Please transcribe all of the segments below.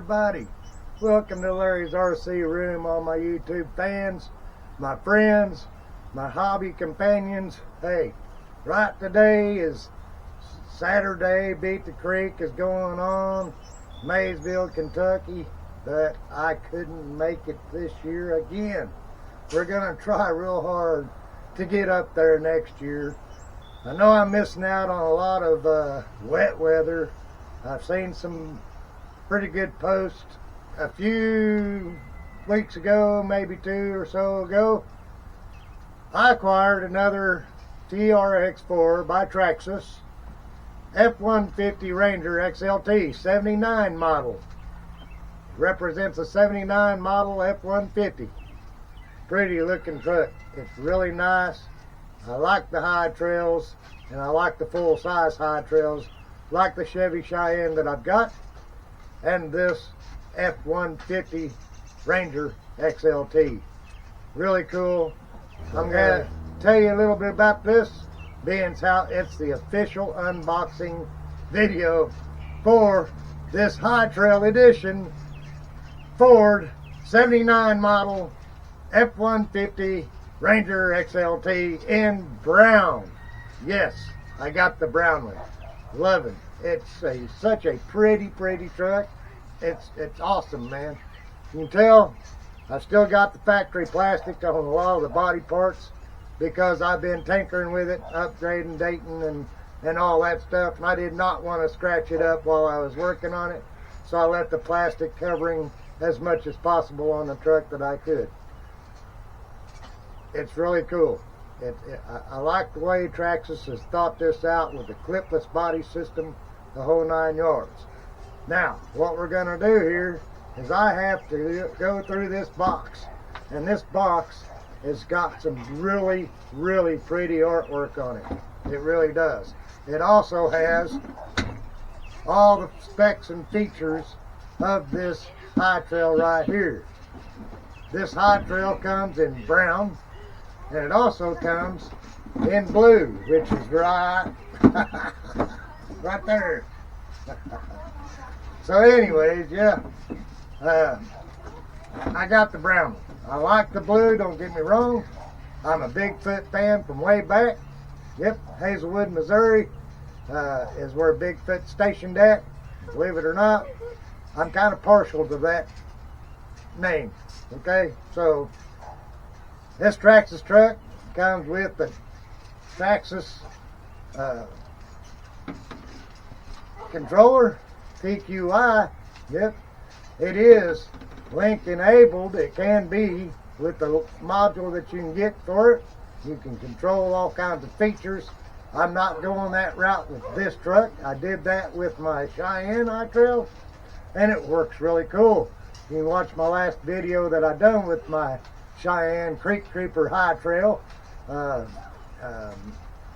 everybody. Welcome to Larry's RC Room, all my YouTube fans, my friends, my hobby companions. Hey, right today is Saturday. Beat the Creek is going on, Maysville, Kentucky, but I couldn't make it this year again. We're gonna try real hard to get up there next year. I know I'm missing out on a lot of wet weather. I've seen some pretty good posts a few weeks ago, maybe 2 or so ago. I acquired another TRX4 by Traxxas F150 Ranger XLT 79 model. Represents a 79 model F150. Pretty looking truck. It's really nice. I like the high trails, and I like the full size high trails, like the Chevy Cheyenne that I've got, and this F150 Ranger XLT. Really cool. I'm going to tell you a little bit about this, being how it's the official unboxing video for this High Trail Edition Ford 79 model F150 Ranger XLT in brown. Yes, I got the brown one. Love it. It's such a pretty truck. It's awesome, man. You can tell I've still got the factory plastic on a lot of the body parts because I've been tinkering with it, upgrading, dating, and all that stuff. And I did not want to scratch it up while I was working on it, so I left the plastic covering as much as possible on the truck that I could. It's really cool. I like the way Traxxas has thought this out with the clipless body system, the whole 9 yards. Now, what we're going to do here is I have to go through this box. And this box has got some really pretty artwork on it. It really does. It also has all the specs and features of this High Trail right here. This High Trail comes in brown, and it also comes in blue, which is right there. So anyways, yeah, I got the brown one. I like the blue, don't get me wrong. I'm a Bigfoot fan from way back. Yep, Hazelwood, Missouri is where Bigfoot's stationed at. Believe it or not, I'm kind of partial to that name. Okay, so this Traxxas truck comes with the Traxxas controller, TQI. Yep, it is link enabled. It can be with the module that you can get for it. You can control all kinds of features. I'm not going that route with this truck. I did that with my Cheyenne High Trail, and it works really cool. You can watch my last video that I done with my Cheyenne Creek Creeper High Trail,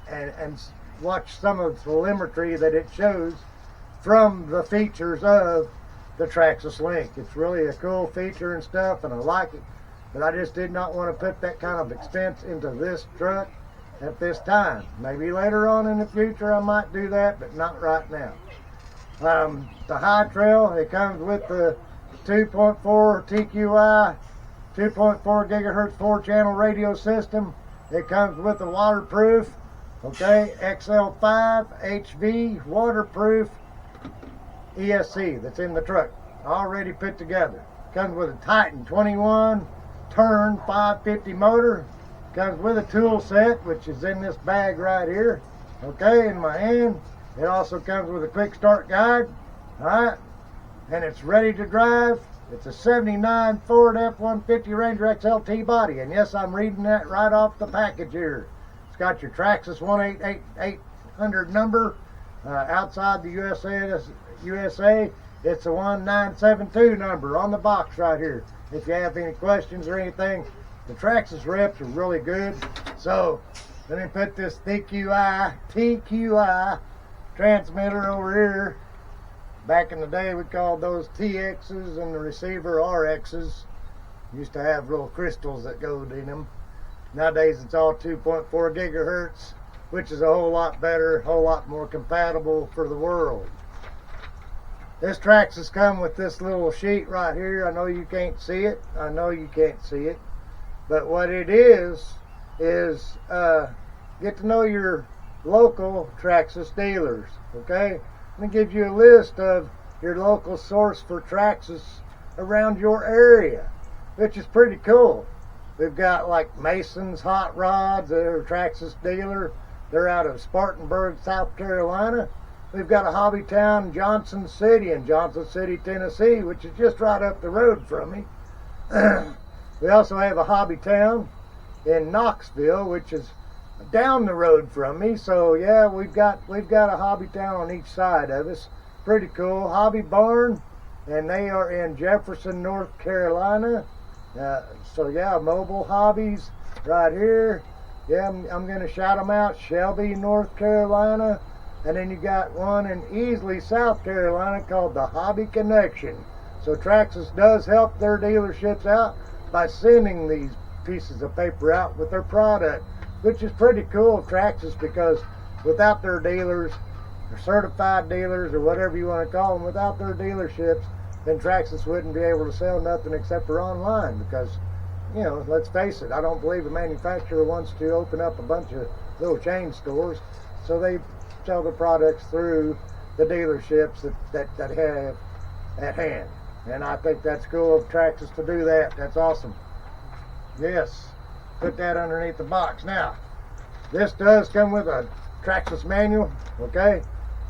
and watch some of the telemetry that it shows from the features of the Traxxas Link. It's really a cool feature and stuff, and I like it, but I just did not want to put that kind of expense into this truck at this time. Maybe later on in the future I might do that, but not right now. The High Trail, it comes with the 2.4 TQI 2.4 gigahertz 4-channel radio system. It comes with a waterproof, okay, XL5 HV waterproof ESC that's in the truck, already put together. Comes with a Titan 21 turn 550 motor. Comes with a tool set, which is in this bag right here, okay, in my hand. It also comes with a quick start guide, all right, and it's ready to drive. It's a 79 Ford F-150 Ranger XLT body, and yes, I'm reading that right off the package here. It's got your Traxxas 18800 number. Outside the USA, it's a 1972 number on the box right here. If you have any questions or anything, the Traxxas reps are really good. So let me put this TQI transmitter over here. Back in the day, we called those TXs and the receiver RXs. Used to have little crystals that go in them. Nowadays, it's all 2.4 gigahertz, which is a whole lot better, a whole lot more compatible for the world. This Traxxas come with this little sheet right here. I know you can't see it. I know you can't see it. But what it is get to know your local Traxxas dealers, okay? And it gives you a list of your local source for Traxxas around your area, which is pretty cool. We've got like Mason's Hot Rods, they're a Traxxas dealer. They're out of Spartanburg, South Carolina. We've got a hobby town, Johnson City, in Johnson City, Tennessee, which is just right up the road from me. We also have a hobby town in Knoxville, which is down the road from me. So yeah, we've got a hobby town on each side of us. Pretty cool. Hobby Barn, and they are in Jefferson, North Carolina. So yeah, Mobile Hobbies right here. Yeah, I'm going to shout them out. Shelby, North Carolina. And then you got one in Easley, South Carolina called the Hobby Connection. So Traxxas does help their dealerships out by sending these pieces of paper out with their product, which is pretty cool of Traxxas, because without their dealers, or certified dealers, or whatever you want to call them, without their dealerships, then Traxxas wouldn't be able to sell nothing except for online. Because, you know, let's face it, I don't believe a manufacturer wants to open up a bunch of little chain stores, so they sell the products through the dealerships that have at hand. And I think that's cool of Traxxas to do that. That's awesome. Yes, put that underneath the box. Now, this does come with a Traxxas manual, okay?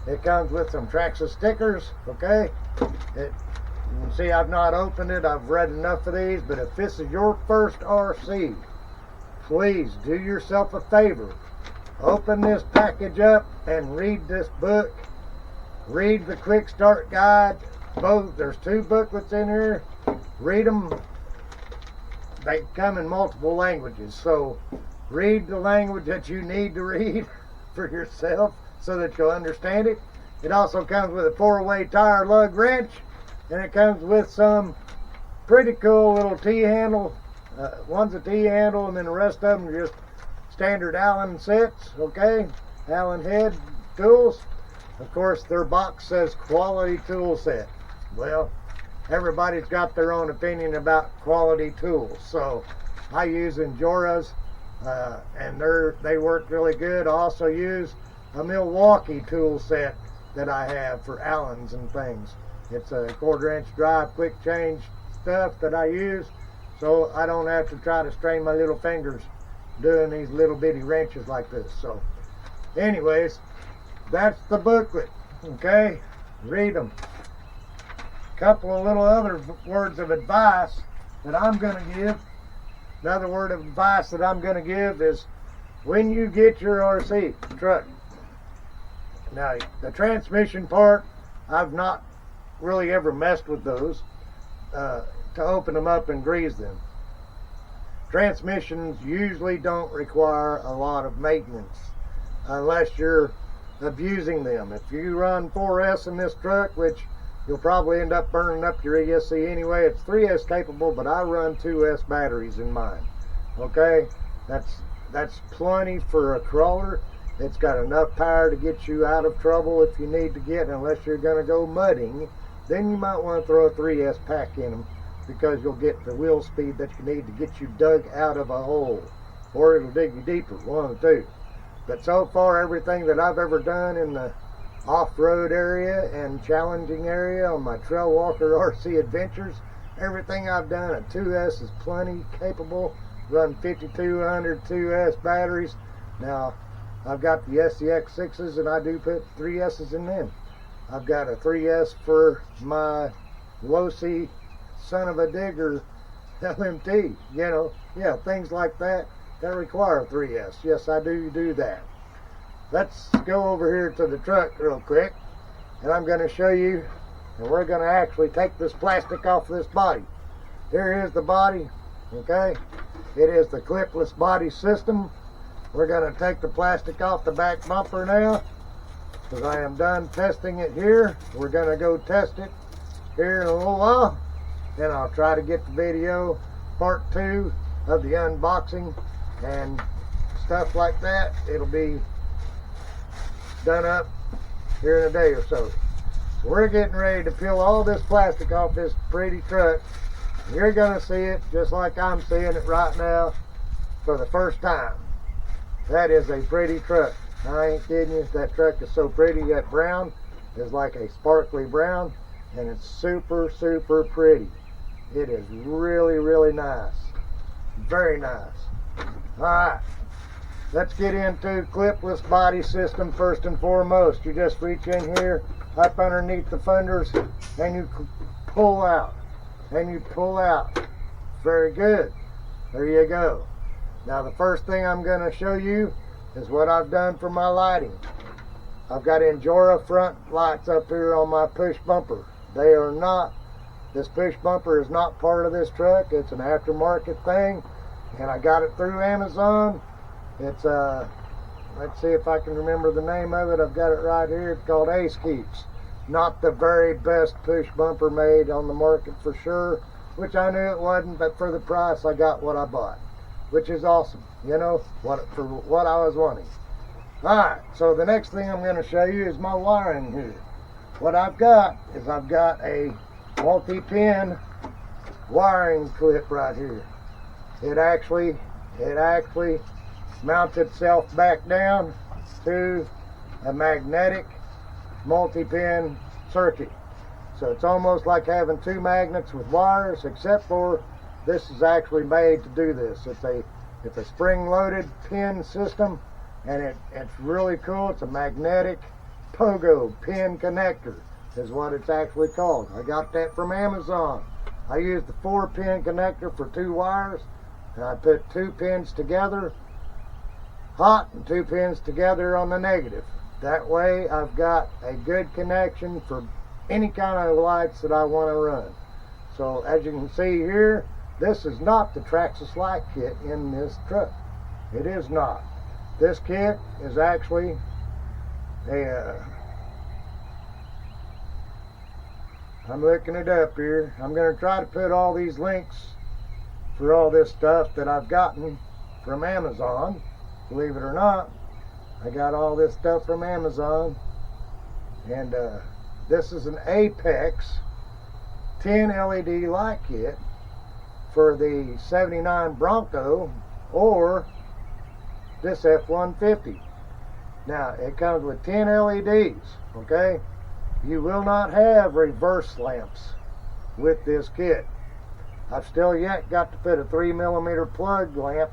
It comes with some Traxxas stickers, okay? You can see I've not opened it. I've read enough of these, but if this is your first RC, please do yourself a favor. Open this package up and read this book. Read the quick start guide. There's 2 booklets in here. Read them. They come in multiple languages, so read the language that you need to read for yourself so that you'll understand it. It also comes with a 4-way tire lug wrench, and it comes with some pretty cool little T-handle. One's a T-handle, and then the rest of them are just standard Allen sets, okay? Allen head tools. Of course, their box says quality tool set. Well, everybody's got their own opinion about quality tools. So I use Injoras, and they work really good. I also use a Milwaukee tool set that I have for Allens and things. It's a 1/4-inch drive quick change stuff that I use, so I don't have to try to strain my little fingers doing these little bitty wrenches like this. So anyways, that's the booklet, okay? Read them. Couple of little other words of advice that I'm going to give. Another word of advice that I'm going to give is, when you get your RC truck, now the transmission part, I've not really ever messed with those to open them up and grease them. Transmissions usually don't require a lot of maintenance unless you're abusing them. If you run 4S in this truck, which you'll probably end up burning up your ESC anyway. It's 3S capable, but I run 2S batteries in mine. Okay, that's plenty for a crawler. It's got enough power to get you out of trouble if you need to get, unless you're going to go mudding. Then you might want to throw a 3S pack in them, because you'll get the wheel speed that you need to get you dug out of a hole, or it'll dig you deeper, one of the two. But so far, everything that I've ever done in the off-road area and challenging area on my Trail Walker RC adventures, everything I've done at 2S is plenty capable. Run 5200 2S batteries. Now, I've got the SCX6s, and I do put 3S's in them. I've got a 3S for my low-C son of a digger LMT, you know, yeah, things like that require a 3S. Yes, I do that. Let's go over here to the truck real quick, and I'm going to show you, and we're going to actually take this plastic off this body. Here is the body, okay? It is the clipless body system. We're going to take the plastic off the back bumper now, because I am done testing it here. We're going to go test it here in a little while. Then I'll try to get the video part 2 of the unboxing and stuff like that. It'll be done up here in a day or so. We're getting ready to peel all this plastic off this pretty truck. You're gonna see it just like I'm seeing it right now for the first time. That is a pretty truck. I ain't kidding you. That truck is so pretty. That brown is like a sparkly brown, and it's super, super pretty. It is really, really nice. Very nice. Alright, let's get into clipless body system first and foremost. You just reach in here, up underneath the fenders, and you pull out. And you pull out. Very good. There you go. Now the first thing I'm going to show you is what I've done for my lighting. I've got Injora front lights up here on my push bumper. They are not, this push bumper is not part of this truck. It's an aftermarket thing, and I got it through Amazon. It's let's see if I can remember the name of it. I've got it right here. It's called Ace Keeps. Not the very best push bumper made on the market for sure, which I knew it wasn't, but for the price I got what I bought, which is awesome, you know, for what I was wanting. Alright, so the next thing I'm going to show you is my wiring here. What I've got is I've got a multi-pin wiring clip right here. It actually mounts itself back down to a magnetic multi-pin circuit. So it's almost like having two magnets with wires, except for this is actually made to do this. It's a spring-loaded pin system, and it's really cool. It's a magnetic POGO Pin Connector is what it's actually called. I got that from Amazon. I used the 4-pin connector for 2 wires, and I put 2 pins together hot and 2 pins together on the negative. That way I've got a good connection for any kind of lights that I want to run. So as you can see here, this is not the Traxxas light kit in this truck. It is not. This kit is actually I'm looking it up here. I'm going to try to put all these links for all this stuff that I've gotten from Amazon. Believe it or not, I got all this stuff from Amazon, and this is an Apex 10 LED light kit for the 79 Bronco or this F150. Now it comes with 10 LEDs, okay? You will not have reverse lamps with this kit. I've still yet got to put a 3mm plug lamp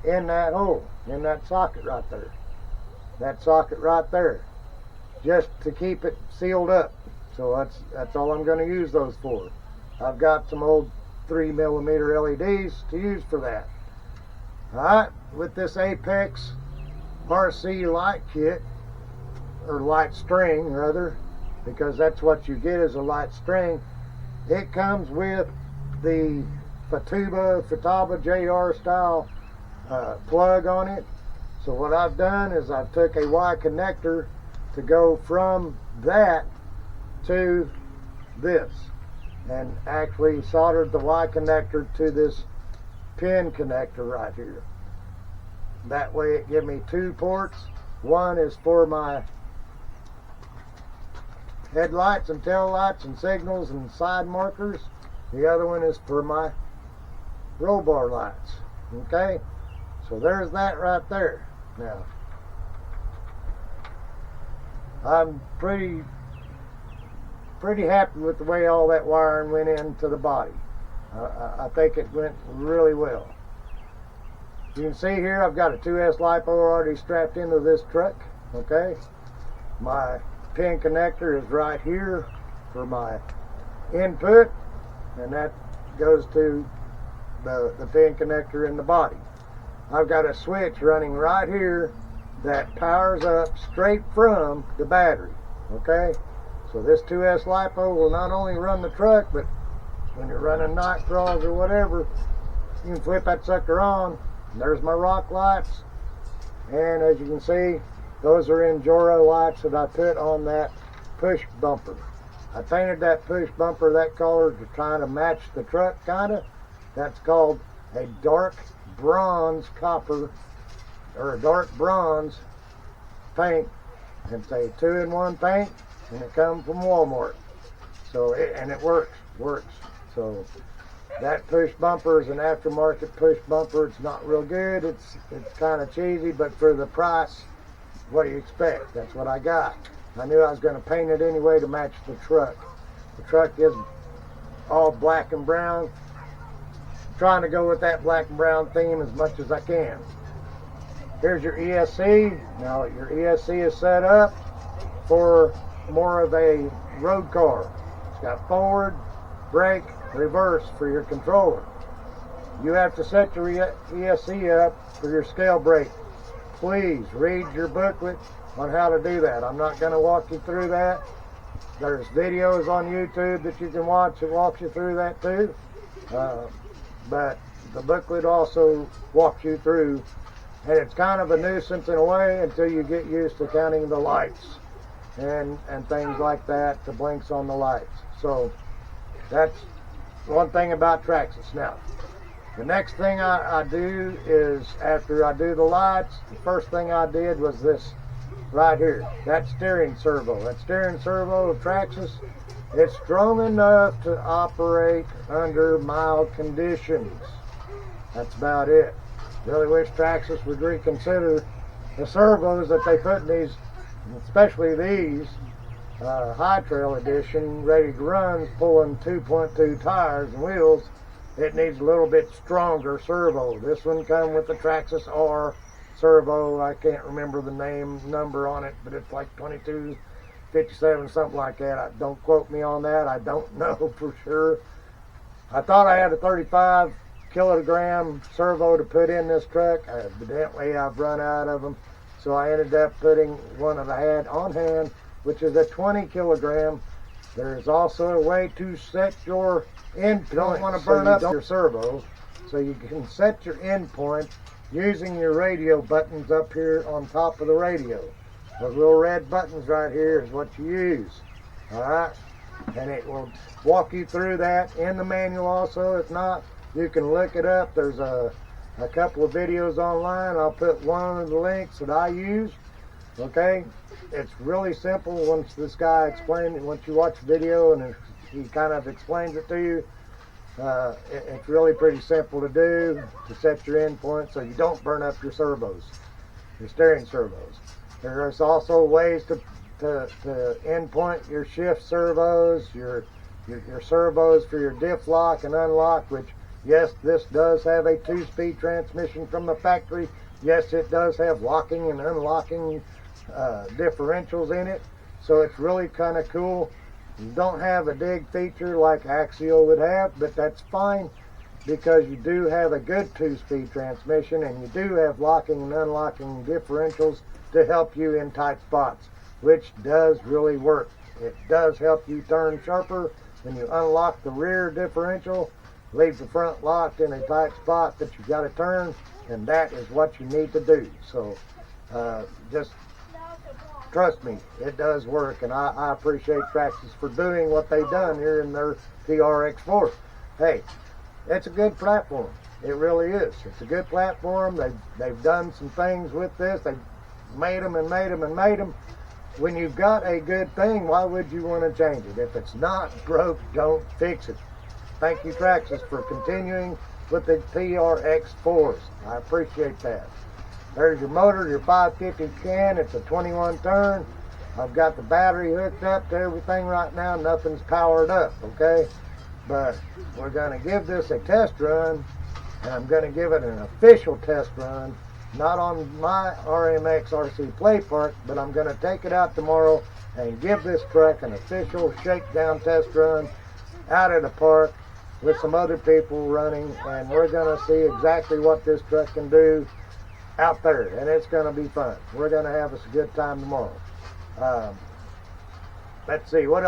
in that hole, in that socket right there. That socket right there, just to keep it sealed up. So that's all I'm going to use those for. I've got some old 3mm LEDs to use for that. Alright, with this Apex RC light kit, or light string rather, because that's what you get is a light string. It comes with the Futaba JR style plug on it. So what I've done is I've took a Y connector to go from that to this, and actually soldered the Y connector to this pin connector right here. That way it gives me 2 ports. One is for my headlights and tail lights and signals and side markers. The other one is for my roll bar lights. Okay, so there's that right there. Now I'm pretty happy with the way all that wiring went into the body. I think it went really well. You can see here I've got a 2S LiPo already strapped into this truck. Okay, my pin connector is right here for my input, and that goes to the pin connector in the body. I've got a switch running right here that powers up straight from the battery. Okay, so this 2S LiPo will not only run the truck, but when you're running night crawls or whatever, you can flip that sucker on. There's my rock lights, and as you can see, those are Injora lights that I put on that push bumper. I painted that push bumper that color to try to match the truck, kinda. That's called a dark bronze copper, or a dark bronze paint. It's a 2-in-1 paint. and it comes from Walmart. So and it works. So that push bumper is an aftermarket push bumper. It's not real good. It's kind of cheesy, but for the price, what do you expect? That's what I got. I knew I was going to paint it anyway to match the truck. The truck is all black and brown. I'm trying to go with that black and brown theme as much as I can. Here's your ESC. Now your ESC is set up for more of a road car. It's got forward, brake, reverse for your controller. You have to set your ESC up for your scale brake. Please read your booklet on how to do that. I'm not going to walk you through that. There's videos on YouTube that you can watch that walks you through that too. But the booklet also walks you through, and it's kind of a nuisance in a way until you get used to counting the lights and things like that, the blinks on the lights. So that's one thing about Traxxas. Now, the next thing I do is, after I do the lights, the first thing I did was this right here. That steering servo. That steering servo of Traxxas, it's strong enough to operate under mild conditions. That's about it. Really wish Traxxas would reconsider the servos that they put in these, especially these High Trail Edition ready to run, pulling 2.2 tires and wheels. It needs a little bit stronger servo. This one comes with the Traxxas R servo. I can't remember the number on it, but it's like 2257, something like that. Don't quote me on that. I don't know for sure. I thought I had a 35 kilogram servo to put in this truck. Evidently I've run out of them, so I ended up putting one that I had on hand, which is a 20 kilogram. There's also a way to set your endpoint. You don't want to burn up your servo, so you can set your endpoint using your radio buttons up here on top of the radio. Those little red buttons right here is what you use. Alright? And it will walk you through that in the manual also. If not, you can look it up. There's a couple of videos online. I'll put one of the links that I use. Okay? It's really simple once this guy explains it. Once you watch the video and he kind of explains it to you, it's really pretty simple to do, to set your endpoint so you don't burn up your servos, your steering servos. There's also ways to endpoint your shift servos, your servos for your diff lock and unlock, which, yes, this does have a 2-speed transmission from the factory. Yes, it does have locking and unlocking differentials in it, so it's really kind of cool. You don't have a dig feature like Axial would have, but that's fine because you do have a good 2-speed transmission, and you do have locking and unlocking differentials to help you in tight spots, which does really work. It does help you turn sharper when you unlock the rear differential, leave the front locked in a tight spot that you've got to turn, and that is what you need to do. So just trust me, it does work, and I appreciate Traxxas for doing what they've done here in their TRX4. Hey, it's a good platform. It really is. It's a good platform. They've done some things with this. They've made them and made them and made them. When you've got a good thing, why would you want to change it? If it's not broke, don't fix it. Thank you, Traxxas, for continuing with the TRX4s. I appreciate that. There's your motor, your 550 can. It's a 21 turn. I've got the battery hooked up to everything right now. Nothing's powered up, okay? But we're going to give this a test run, and I'm going to give it an official test run, not on my RMX RC Playpark, but I'm going to take it out tomorrow and give this truck an official shakedown test run out at the park with some other people running, and we're going to see exactly what this truck can do out there, and it's going to be fun. We're going to have us a good time tomorrow. Let's see, what,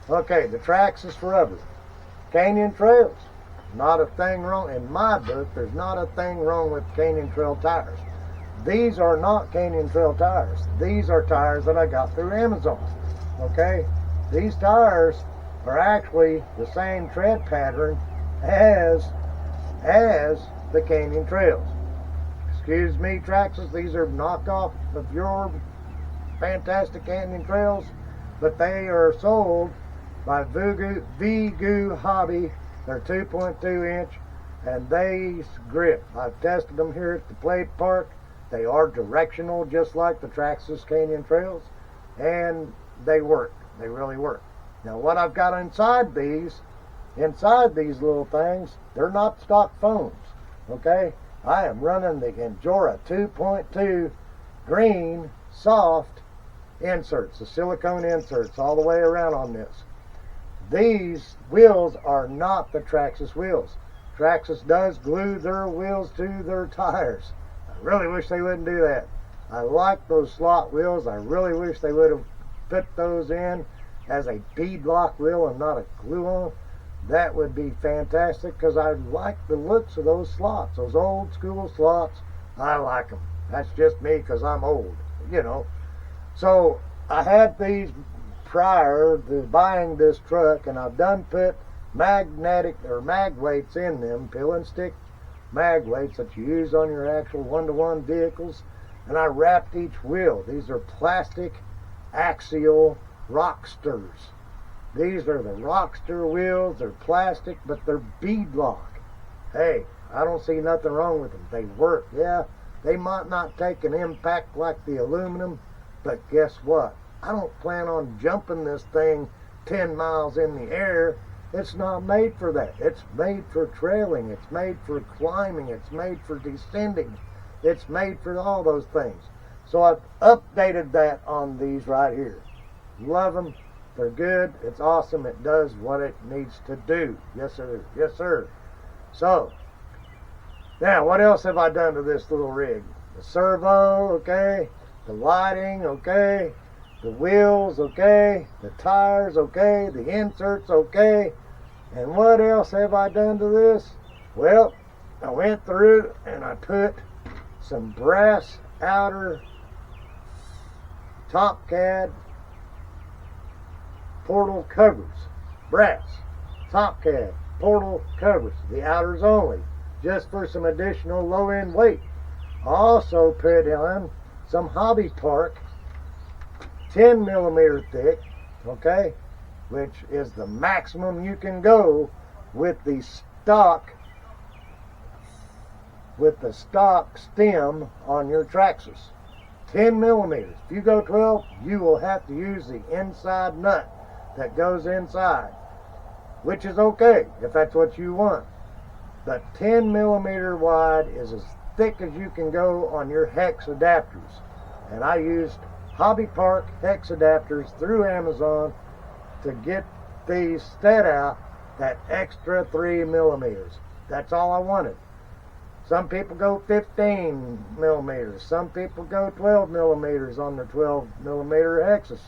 okay, the Traxxas Forever. Canyon Trails, not a thing wrong. In my book, there's not a thing wrong with Canyon Trail tires. These are not Canyon Trail tires. These are tires that I got through Amazon, okay? These tires are actually the same tread pattern as the Canyon Trails. Excuse me, Traxxas, these are knockoff of your fantastic Canyon Trails. but they are sold by Vgoohobby. They're 2.2 inch, and they grip. I've tested them here at the Playpark. They are directional, just like the Traxxas Canyon Trails, and they work. They really work. Now, what I've got inside these little things, they're not stock phones, okay? I am running the Injora 2.2 green soft inserts, the silicone inserts all the way around on this. These wheels are not the Traxxas wheels. Traxxas does glue their wheels to their tires. I really wish they wouldn't do that. I like those slot wheels. I really wish they would have put those in as a beadlock wheel and not a glue-on. That would be fantastic, because I like the looks of those slots, those old school slots. I like them. That's just me, because I'm old, you know. So I had these prior to buying this truck, and I've done put magnetic or mag weights in them, pill and stick mag weights that you use on your actual one-to-one vehicles, and I wrapped each wheel. These are plastic axial Rocksters. These are the Rockster wheels. They're plastic, but they're beadlock. Hey, I don't see nothing wrong with them. They work. Yeah, they might not take an impact like the aluminum, but guess what? I don't plan on jumping this thing 10 miles in the air. It's not made for that. It's made for trailing. It's made for climbing. It's made for descending. It's made for all those things. So I've updated that on these right here. Love them. They're good. It's awesome. It does what it needs to do. Yes, sir. Yes, sir. So, now, what else have I done to this little rig? The servo, okay. The lighting, okay. The wheels, okay. The tires, okay. The inserts, okay. And what else have I done to this? Well, I went through and I put some brass outer top cad portal covers. Brass top cad portal covers. The outers only. Just for some additional low-end weight. I also put on some Hobby Park 10 millimeter thick, okay, which is the maximum you can go with the stock stem on your Traxxas. 10 millimeters. If you go 12, you will have to use the inside nut that goes inside, which is okay if that's what you want. But 10 millimeter wide is as thick as you can go on your hex adapters. And I used Hobby Park hex adapters through Amazon to get these stud out that extra 3 millimeters. That's all I wanted. Some people go 15 millimeters. Some people go 12 millimeters on their 12 millimeter hexes.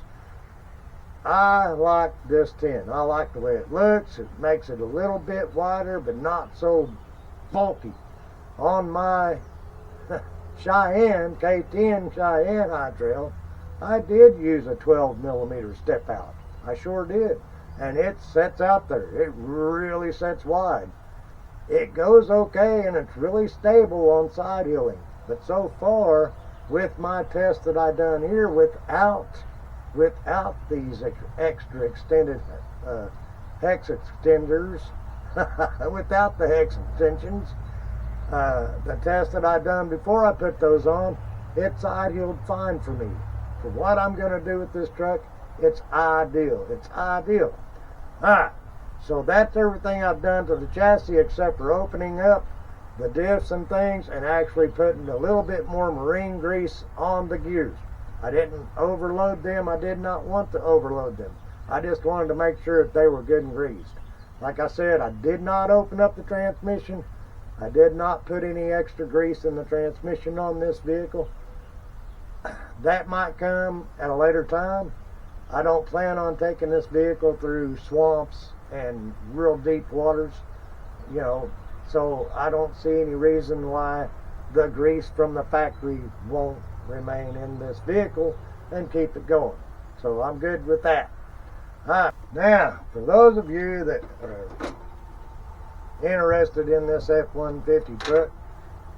I like this 10. I like the way it looks. It makes it a little bit wider, but not so bulky. On my Cheyenne, K10 Cheyenne high trail, I did use a 12 millimeter step out. I sure did. And it sets out there. It really sets wide. It goes okay, and it's really stable on side hilling. But so far, with my test that I done here, without these extra extended hex extenders, without the hex extensions, the test that I done before I put those on, it side hilled fine for me. For what I'm going to do with this truck, it's ideal. It's ideal. Alright, so that's everything I've done to the chassis except for opening up the diffs and things and actually putting a little bit more marine grease on the gears. I didn't overload them. I did not want to overload them. I just wanted to make sure that they were good and greased. Like I said, I did not open up the transmission. I did not put any extra grease in the transmission on this vehicle. That might come at a later time. I don't plan on taking this vehicle through swamps and real deep waters, you know, so I don't see any reason why the grease from the factory won't remain in this vehicle and keep it going. So I'm good with that. Alright, now for those of you that are interested in this F-150 truck,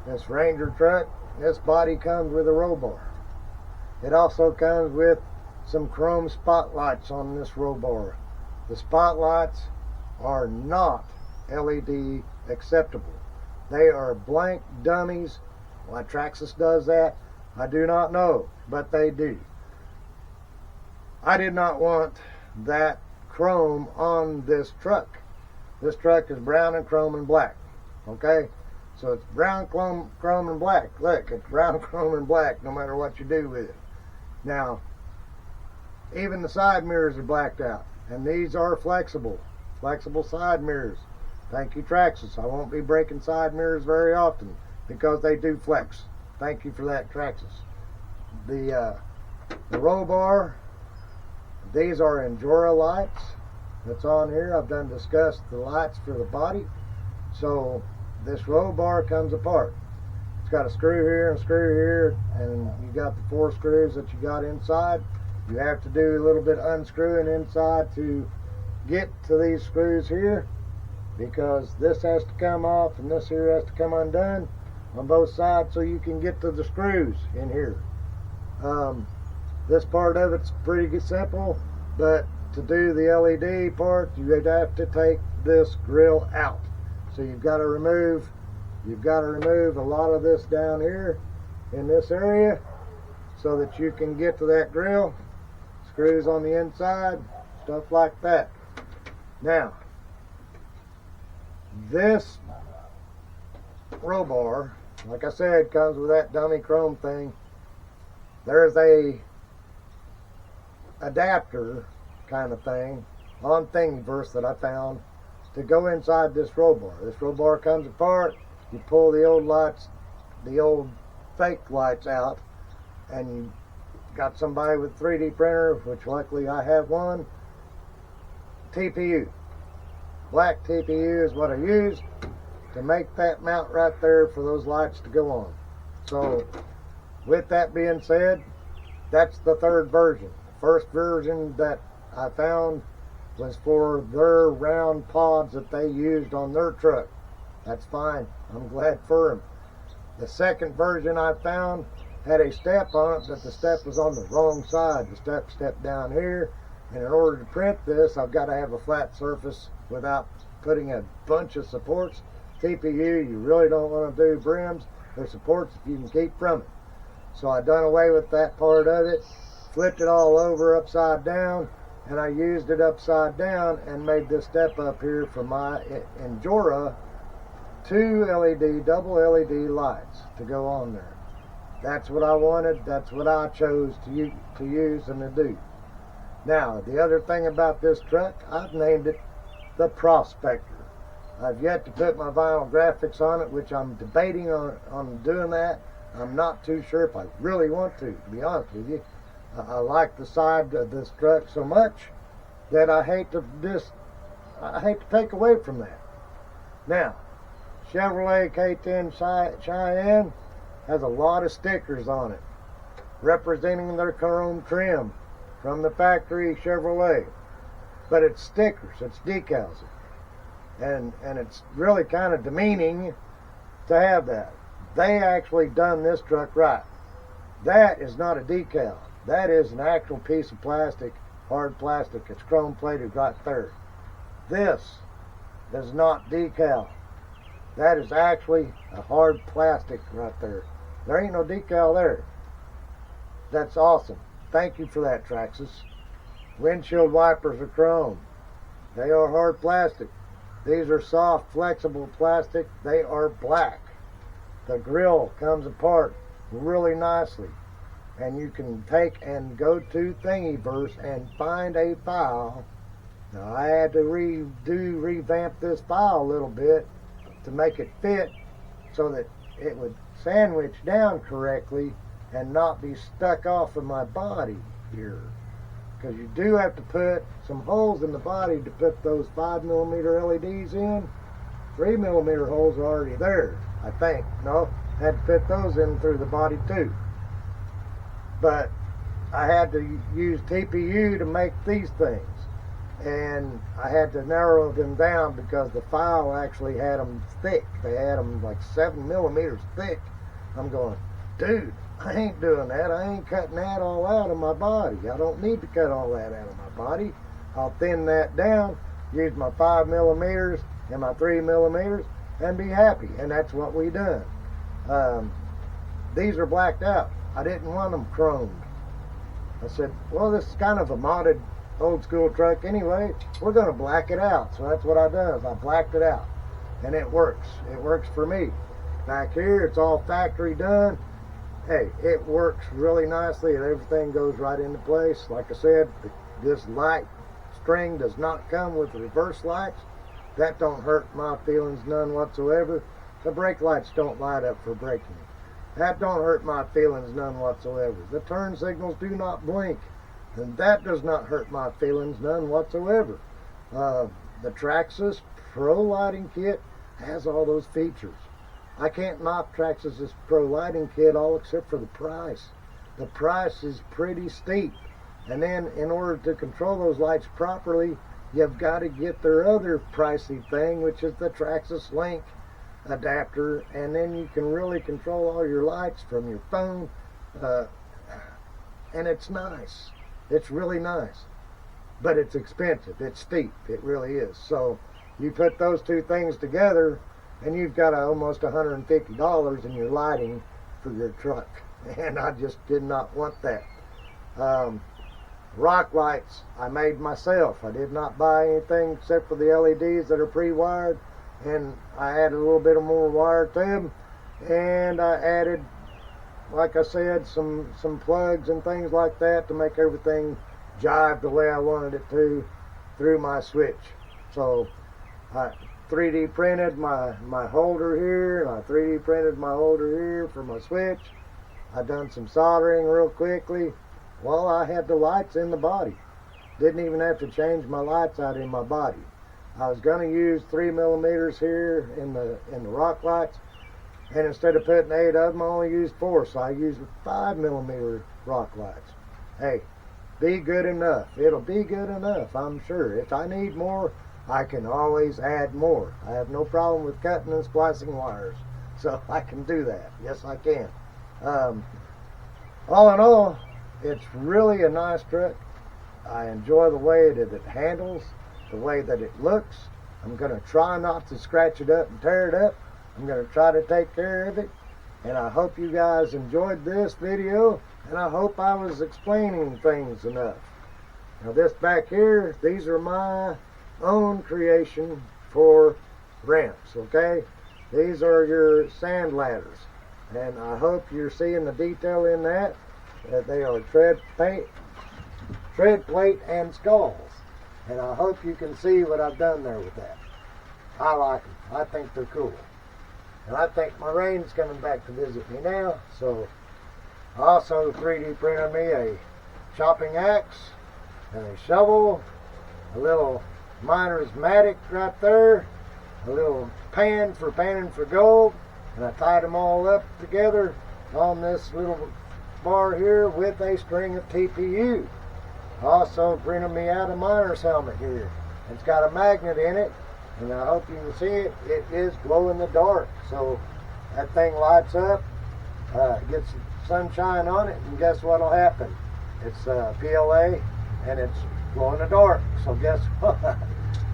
this Ranger truck, this body comes with a roll bar. It also comes with some chrome spotlights on this roll bar. The spotlights are not LED acceptable. They are blank dummies. Why Traxxas does that, I do not know, but they do. I did not want that chrome on this truck. This truck is brown and chrome and black. Okay? So it's brown, chrome and black. Look, it's brown, chrome and black no matter what you do with it. Now, even the side mirrors are blacked out. And these are flexible side mirrors. Thank you, Traxxas. I won't be breaking side mirrors very often because they do flex. Thank you for that, Traxxas. The roll bar, these are Injora lights that's on here. I've done discussed the lights for the body. So this roll bar comes apart. It's got a screw here and a screw here, and you got the 4 screws that you got inside. You have to do a little bit of unscrewing inside to get to these screws here, because this has to come off and this here has to come undone on both sides so you can get to the screws in here. This part of it's pretty simple, but to do the LED part, you would have to take this grill out. So you've got to remove a lot of this down here in this area so that you can get to that grill. Screws on the inside, stuff like that. Now, this roll bar, like I said, comes with that dummy chrome thing. There's a adapter kind of thing on Thingiverse that I found to go inside this roll bar. This roll bar comes apart. You pull the old lights, the old fake lights out, and you got somebody with 3D printer, which luckily I have one. TPU. Black TPU is what I use to make that mount right there for those lights to go on. So, with that being said, that's the 3rd version. The first version that I found was for their round pods that they used on their truck. That's fine. I'm glad for them. The 2nd version I found had a step on it, but the step was on the wrong side. The step down here, and in order to print this, I've got to have a flat surface without putting a bunch of supports. TPU, you really don't want to do brims. They're supports if you can keep from it. So I done away with that part of it, flipped it all over upside down, and I used it upside down and made this step up here for my Injora 2 LED, double LED lights to go on there. That's what I wanted. That's what I chose to use and to do. Now, the other thing about this truck, I've named it the Prospector. I've yet to put my vinyl graphics on it, which I'm debating on doing that. I'm not too sure if I really want to be honest with you. I like the side of this truck so much that I hate to take away from that. Now, Chevrolet K10 Cheyenne has a lot of stickers on it representing their chrome trim from the factory Chevrolet, but it's stickers, it's decals, and it's really kind of demeaning to have that. They actually done this truck right. That is not a decal. That is an actual piece of plastic, hard plastic. It's chrome plated right there. This is not decal. That is actually a hard plastic right there. There ain't no decal there. That's awesome. Thank you for that, Traxxas. Windshield wipers are chrome. They are hard plastic. These are soft, flexible plastic. They are black. The grill comes apart really nicely. And you can take and go to Thingiverse and find a file. Now, I had to revamp this file a little bit to make it fit so that it would sandwich down correctly and not be stuck off of my body here. Because you do have to put some holes in the body to put those 5mm LEDs in. 3mm holes are already there, I think. No, had to fit those in through the body too. But I had to use TPU to make these things. And I had to narrow them down because the file actually had them thick. They had them like 7mm thick. I'm going, dude, I ain't doing that. I ain't cutting that all out of my body. I don't need to cut all that out of my body. I'll thin that down, use my 5 millimeters and my 3 millimeters, and be happy. And that's what we done. These are blacked out. I didn't want them chromed. I said, well, this is kind of a modded old school truck anyway. We're going to black it out. So that's what I done, is I blacked it out. And it works. It works for me. Back here, it's all factory done. Hey, it works really nicely and everything goes right into place. Like I said, this light string does not come with reverse lights. That don't hurt my feelings none whatsoever. The brake lights don't light up for braking. That don't hurt my feelings none whatsoever. The turn signals do not blink, and that does not hurt my feelings none whatsoever. The Traxxas Pro Lighting Kit has all those features. I can't knock Traxxas' Pro Lighting Kit all except for the price. The price is pretty steep. And then in order to control those lights properly, you've got to get their other pricey thing, which is the Traxxas Link adapter, and then you can really control all your lights from your phone. And it's nice. It's really nice. But it's expensive. It's steep. It really is. So you put those two things together, and you've got almost $150 in your lighting for your truck. And I just did not want that. Rock lights I made myself. I did not buy anything except for the LEDs that are pre-wired, and I added a little bit of more wire to them, and I added, like I said, some plugs and things like that to make everything jive the way I wanted it to through my switch. So I 3D printed my holder here, and I 3D printed my holder here for my switch. I done some soldering real quickly. Well, I had the lights in the body. Didn't even have to change my lights out in my body. I was going to use 3 millimeters here in the rock lights, and instead of putting 8 of them, I only used 4, so I used 5 millimeter rock lights. Hey, be good enough. It'll be good enough, I'm sure. If I need more, I can always add more. I have no problem with cutting and splicing wires, so I can do that. Yes, I can. All in all, it's really a nice truck. I enjoy the way that it handles, the way that it looks. I'm going to try not to scratch it up and tear it up. I'm going to try to take care of it. And I hope you guys enjoyed this video, and I hope I was explaining things enough. Now this back here, these are my own creation for ramps, okay? These are your sand ladders. And I hope you're seeing the detail in that they are tread plate and skulls. And I hope you can see what I've done there with that. I like them. I think they're cool. And I think my Rain's coming back to visit me now. So I also 3D printed me a chopping axe and a shovel, a little miner's mattock right there, a little pan for panning for gold, and I tied them all up together on this little bar here with a string of TPU. Also printed me out a miner's helmet here. It's got a magnet in it, and I hope you can see it. It is glow in the dark, so that thing lights up, gets sunshine on it, and guess what'll happen? It's PLA, and it's glow in the dark. So guess what?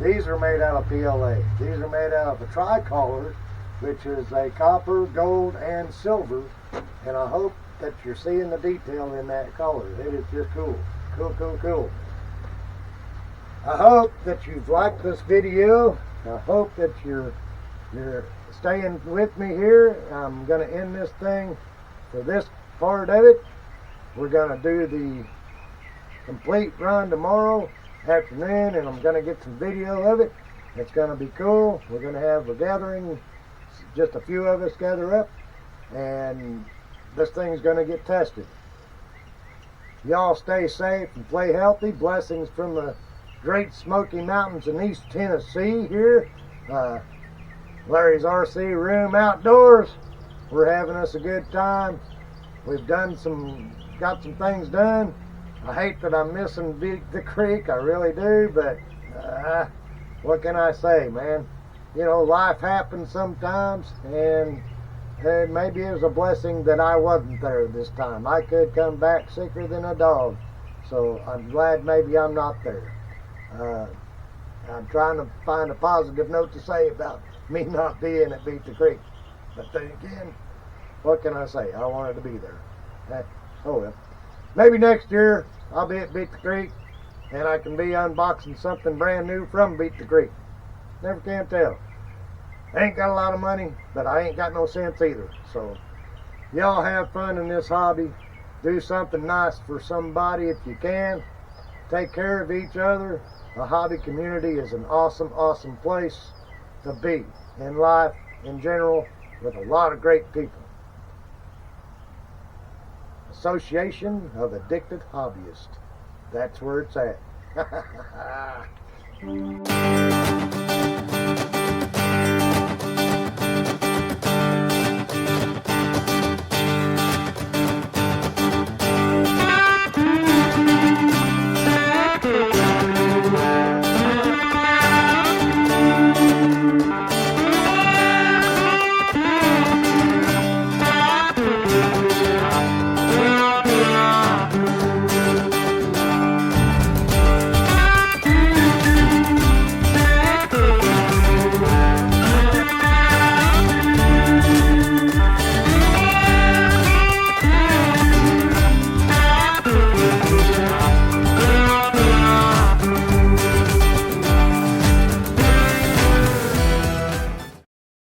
These are made out of PLA. These are made out of a tricolor, which is a copper, gold, and silver, and I hope that you're seeing the detail in that color. It is just cool. Cool, cool, cool. I hope that you've liked this video. I hope that you're staying with me here. I'm going to end this thing for this part of it. We're going to do the complete run tomorrow afternoon, and I'm going to get some video of it. It's going to be cool. We're going to have a gathering, just a few of us gather up, and this thing's going to get tested. Y'all stay safe and play healthy. Blessings from the Great Smoky Mountains in East Tennessee here. Larry's RC Room Outdoors. We're having us a good time. We've got some things done. I hate that I'm missing the creek. I really do, but what can I say, man? You know, life happens sometimes, and and maybe it was a blessing that I wasn't there this time. I could come back sicker than a dog, so I'm glad maybe I'm not there. I'm trying to find a positive note to say about me not being at Beat the Creek, but then again, what can I say? I wanted to be there. Oh well. Maybe next year I'll be at Beat the Creek and I can be unboxing something brand new from Beat the Creek. Never can tell. I ain't got a lot of money, but I ain't got no sense either. So y'all have fun in this hobby. Do something nice for somebody if you can. Take care of each other. The hobby community is an awesome, awesome place to be in life in general, with a lot of great people. Association of Addicted Hobbyists. That's where it's at.